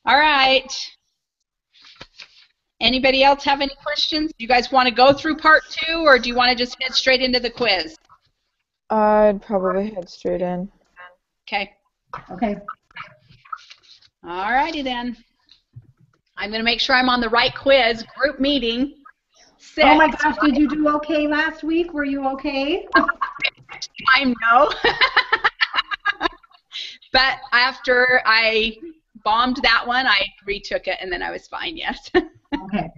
All right. Anybody else have any questions? Do you guys want to go through part 2, or do you want to just head straight into the quiz? I'd probably head straight in. Okay. Okay. All righty then. I'm going to make sure I'm on the right quiz. Group meeting. 6. Oh my gosh, did you do okay last week? Were you okay? I know. But after I bombed that one, I retook it, and then I was fine, yes. Okay.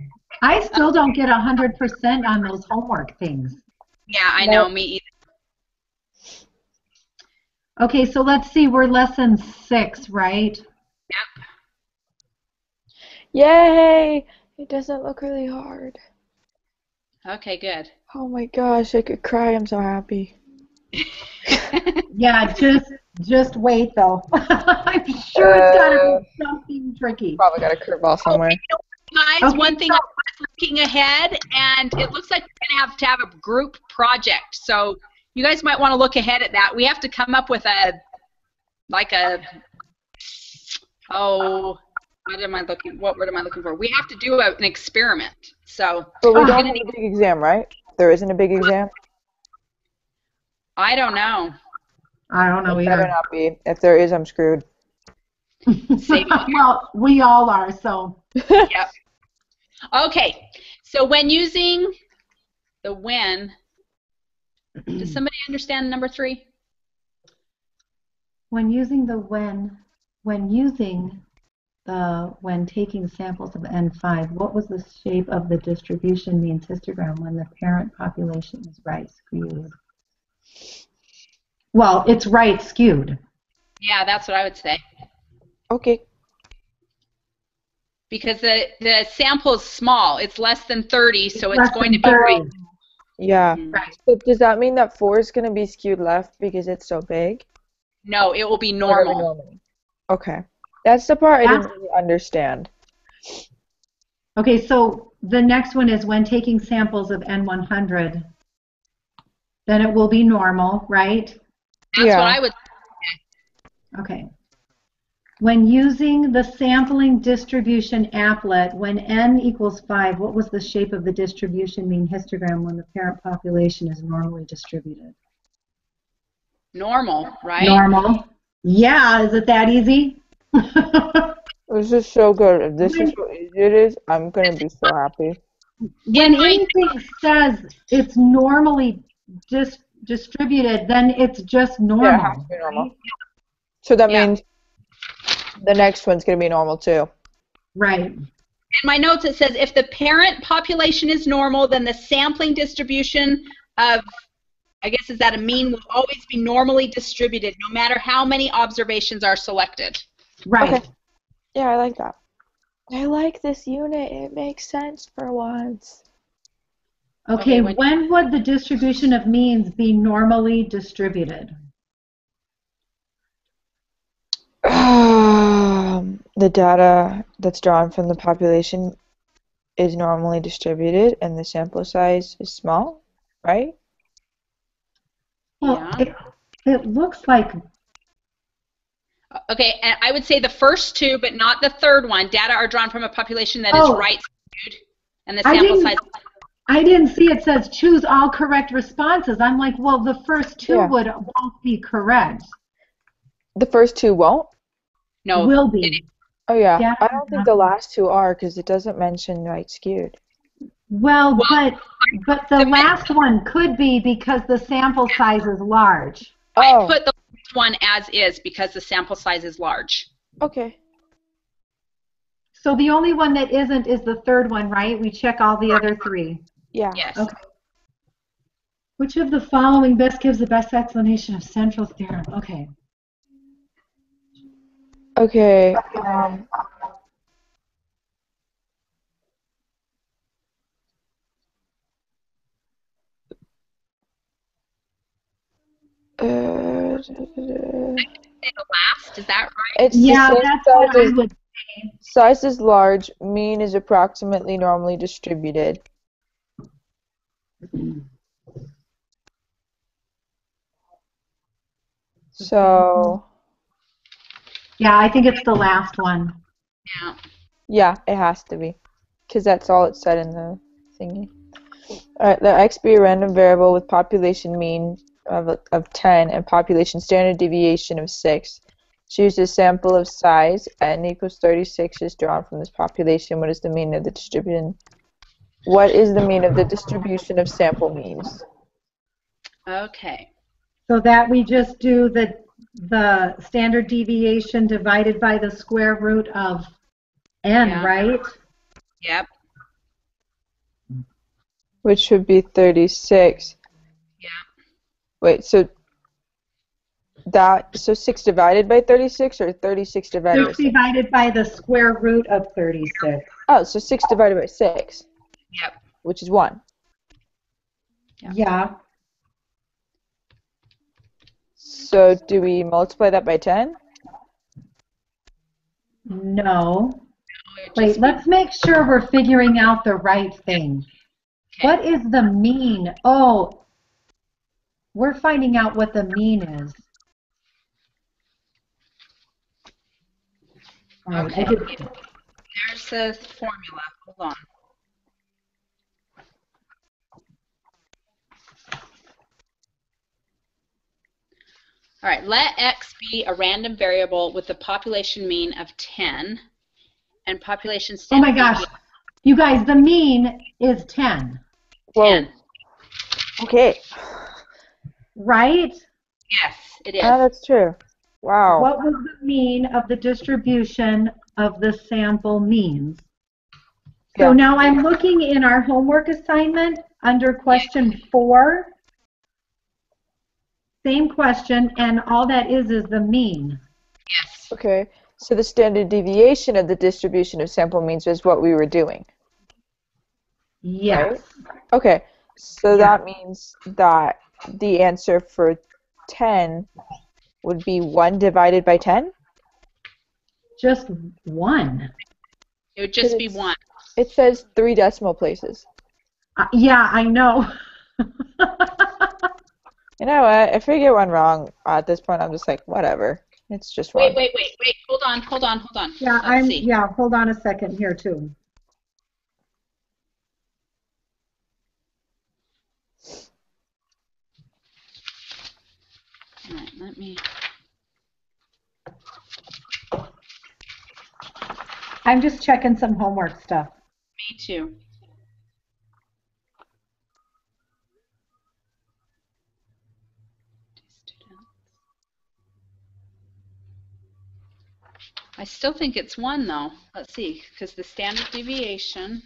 I still don't get 100% on those homework things. Yeah, I know, me either. Okay, so let's see, we're lesson 6, right? Yep. Yay! It doesn't look really hard. Okay, good. Oh my gosh, I could cry. I'm so happy. Yeah, just wait though. I'm sure it's gotta be something tricky. Probably got a curveball somewhere. Guys, Okay. one thing I was looking ahead, and it looks like we're going to have a group project. So you guys might want to look ahead at that. We have to come up with what word am I looking for? We have to do an experiment. So But we don't have a big exam, right? There isn't a big exam? I don't know. I don't know It better either. not be. If there is, I'm screwed. Well, we all are, so. Yep. Okay, so when using the when, does somebody understand number 3? When using the when taking samples of N5, what was the shape of the distribution means histogram when the parent population is right skewed? Well, it's right skewed. Yeah, that's what I would say. Okay. Because the sample is small. It's less than 30, so it's Less going to than be right. 30. Yeah. Right. So does that mean that 4 is going to be skewed left because it's so big? No, it will be Or it'll be normal. Okay. That's the part I didn't really understand. Okay, so the next one is when taking samples of N100, then it will be normal, right? That's Yeah. what I would. Okay. When using the sampling distribution applet, when n equals 5, what was the shape of the distribution mean histogram when the parent population is normally distributed? Normal, right? Normal. Yeah, is it that easy? This is so good. If this is how easy it is, I'm going to be so happy. When anything says it's normally distributed, then it's just normal. Yeah, it has to be normal. Right? So that means the next one's going to be normal too. Right. In my notes it says if the parent population is normal, then the sampling distribution of, I guess is that a mean, will always be normally distributed no matter how many observations are selected. Right. Okay. Yeah, I like that. I like this unit. It makes sense for once. Okay, when would the distribution of means be normally distributed? The data that's drawn from the population is normally distributed and the sample size is small, right? Well, it looks like... Okay, and I would say the first 2, but not the third one. Data are drawn from a population that is right skewed, and the sample size... I didn't see it says choose all correct responses. I'm like, well, the first 2 won't be correct. The first 2 won't? No. Will be. Oh, yeah. I don't think the last 2 are because it doesn't mention right skewed. Well, but the last one could be because the sample size is large. I put the last one as is because the sample size is large. Okay. So the only one that isn't is the third one, right? We check all the other 3. Yeah. Yes. Okay. Which of the following best gives the best explanation of central theorem? Okay. Okay. The last, is that right? It's that's what I would say. Size is large, mean is approximately normally distributed. So... Yeah, I think it's the last one. Yeah. Yeah, it has to be, because that's all it said in the thingy. Alright, let x be a random variable with population mean of 10 and population standard deviation of 6. Choose a sample of size. N equals 36 is drawn from this population. What is the mean of the distribution? What is the mean of the distribution of sample means? Okay. So that we just do the standard deviation divided by the square root of n, Yeah. right? Yep. Which would be 36. Yeah. Wait, so 6 divided by 36 or 36 divided by 6 6? divided by the square root of 36. Oh, so 6 divided by 6, Yep. which is 1. Yeah. So do we multiply that by 10? No. It Wait, just let's make sure we're figuring out the right thing. Okay. What is the mean? Oh, we're finding out what the mean is. All right, Okay. I did. There's the formula. Hold on. All right, let x be a random variable with a population mean of 10 and population Oh standard. my gosh, you guys, the mean is 10, Whoa. 10. Okay. right? Yes, it is. Ah, that's true. Wow. What was the mean of the distribution of the sample means? So Yeah. now I'm looking in our homework assignment under question 4. Same question, and all that is the mean. Yes. Okay. So the standard deviation of the distribution of sample means is what we were doing. Yes. Okay. So Yeah. that means that the answer for 10 would be 1 divided by 10? Just 1. It would just be It's- 1. It says 3 decimal places. Yeah, I know. You know what? If we get one wrong at this point, I'm just like, whatever. It's just wrong. Wait. Hold on. Yeah, Let's see. yeah, hold on a second here too. All right, let me. I'm just checking some homework stuff. Me too. I still think it's 1 though. Let's see, because the standard deviation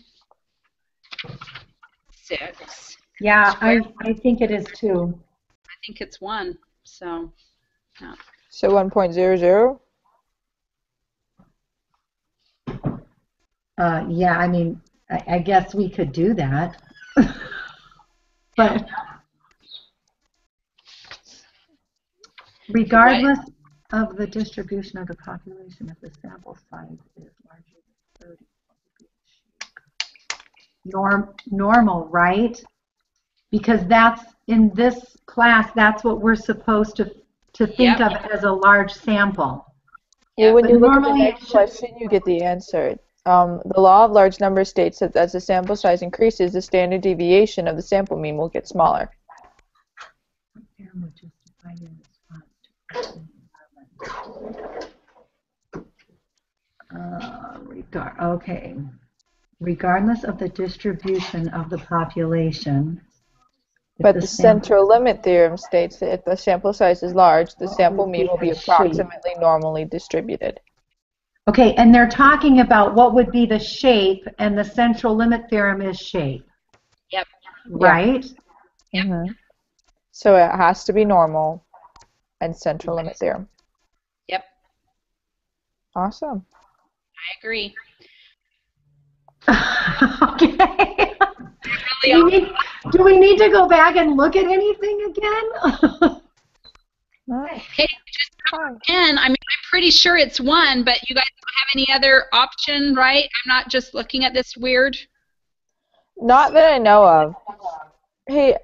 6. Yeah, Square. I think it is too. I think it's 1. So, no. So 1.00? Yeah, I mean, I guess we could do that. But regardless of the distribution of the population, if the sample size is larger than 30, normal, right? Because that's in this class, that's what we're supposed to think of as a large sample. Well, when but you look at the normally next question, you get the answer. The law of large numbers states that as the sample size increases, the standard deviation of the sample mean will get smaller. Okay. Regardless of the distribution of the population. But the central limit theorem states that if the sample size is large, the sample mean will be approximately normally distributed. Okay, and they're talking about what would be the shape, and the central limit theorem is shape. Yep. Right? Yep. Mm-hmm. So it has to be normal and central limit theorem. Yep. Awesome. I agree. Okay. Do we need to go back and look at anything again? Hey, just again, I mean, I'm pretty sure it's 1, but you guys don't have any other option, right? I'm not just looking at this weird. Not that I know of. Hey,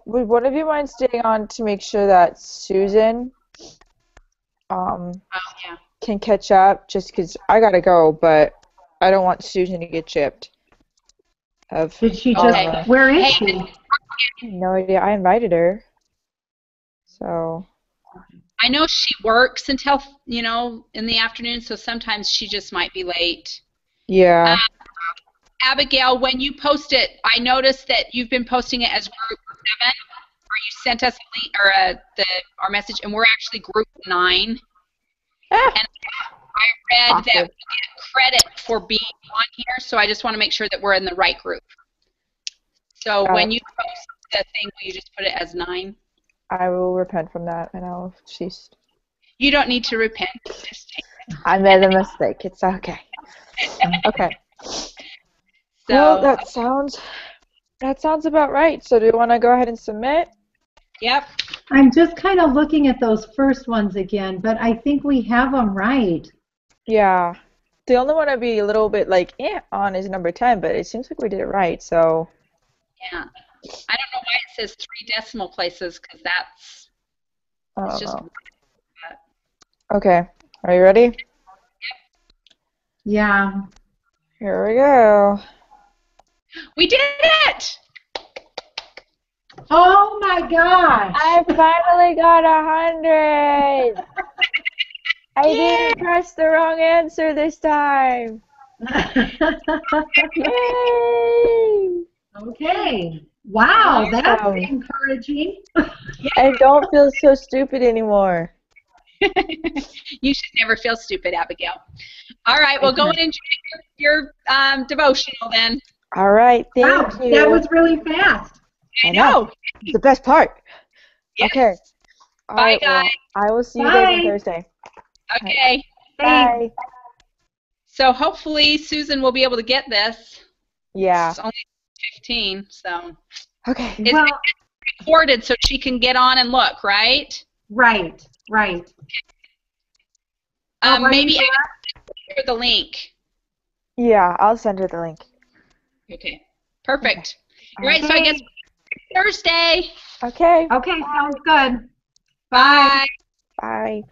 would one of you mind staying on to make sure that Susan Oh, yeah. can catch up just because I gotta go, but I don't want Susan to get chipped. Did she just? Okay. Where is Hey, she? No idea. I invited her. So. I know she works until, in the afternoon, so sometimes she just might be late. Yeah. Abigail, when you post it, I noticed that you've been posting it as group 7, or you sent us a link, or our message, and we're actually group 9. Ah. And I read Awesome. that we get credit for being on here, so I just want to make sure that we're in the right group. So Got when it. you post the thing, will you just put it as 9? I will repent from that, and I'll cease. You don't need to repent. Just take it. I made a mistake. It's okay. Okay. So, Well, that sounds about right. So do you want to go ahead and submit? yep. I'm just kind of looking at those first ones again, but I think we have them right. Yeah. The only one I'd be a little bit like on is number 10, but it seems like we did it right. So. Yeah. I don't know why it says 3 decimal places, because that's I it's don't just. know. Okay. Are you ready? Yeah. Here we go. We did it! Oh my gosh! I finally got 100. I didn't press the wrong answer this time. Yay! Okay. Wow, that's Awesome. encouraging. I don't feel so stupid anymore. You should never feel stupid, Abigail. All right, well, go and enjoy your devotional then. All right, Wow, thank you. that was really fast. I know. It's the best part. Yes. Okay. All Bye, right, guys. well, I will see you guys on Bye. Thursday. Okay. Bye. So hopefully Susan will be able to get this. Yeah. It's only 15, so. Okay. It's Well, recorded so she can get on and look, right? right. Maybe I can send her the link. Yeah, I'll send her the link. Okay. Perfect. Okay. All right, so I guess Thursday. Okay. Okay, sounds good. Bye. Bye.